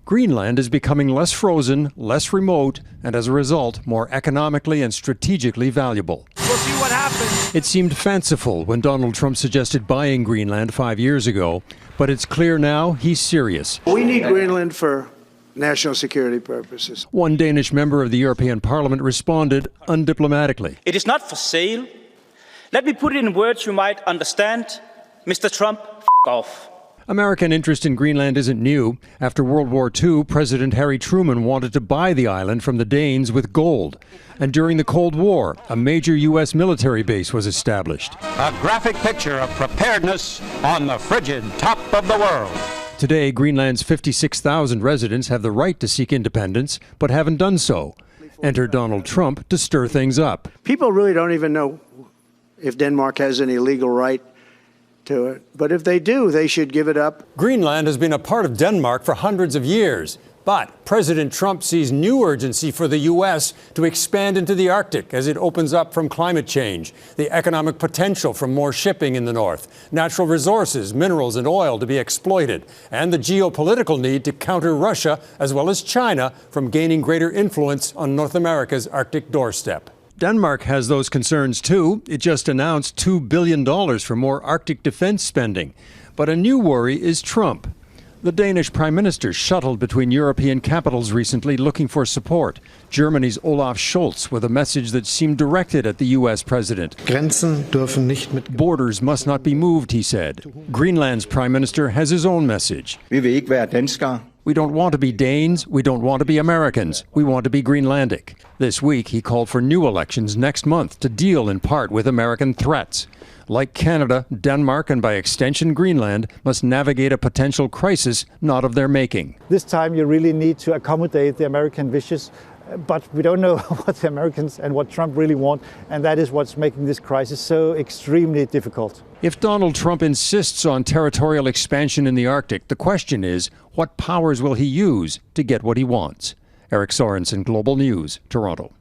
Greenland is becoming less frozen, less remote, and as a result, more economically and strategically valuable. We'll see what happens. It seemed fanciful when Donald Trump suggested buying Greenland 5 years ago, but it's clear now he's serious. We need Greenland for national security purposes. One Danish member of the European Parliament responded undiplomatically. It is not for sale. Let me put it in words you might understand. Mr. Trump, f*** off. American interest in Greenland isn't new. After World War II, President Harry Truman wanted to buy the island from the Danes with gold. And during the Cold War, a major U.S. military base was established. A graphic picture of preparedness on the frigid top of the world. Today, Greenland's 56,000 residents have the right to seek independence, but haven't done so. Enter Donald Trump to stir things up. People really don't even know if Denmark has any legal right to it. But if they do, they should give it up. Greenland has been a part of Denmark for hundreds of years. But President Trump sees new urgency for the U.S. to expand into the Arctic as it opens up from climate change, the economic potential from more shipping in the north, natural resources, minerals and oil to be exploited, and the geopolitical need to counter Russia as well as China from gaining greater influence on North America's Arctic doorstep. Denmark has those concerns too. It just announced $2 billion for more Arctic defense spending. But a new worry is Trump. The Danish Prime Minister shuttled between European capitals recently looking for support. Germany's Olaf Scholz with a message that seemed directed at the U.S. president. Borders must not be moved, he said. Greenland's Prime Minister has his own message. We don't want to be Danes. We don't want to be Americans. We want to be Greenlandic. This week, he called for new elections next month to deal in part with American threats. Like Canada, Denmark, and by extension Greenland, must navigate a potential crisis not of their making. This time you really need to accommodate the American wishes, but we don't know what the Americans and what Trump really want, and that is what's making this crisis so extremely difficult. If Donald Trump insists on territorial expansion in the Arctic, the question is, what powers will he use to get what he wants? Eric Sorensen, Global News, Toronto.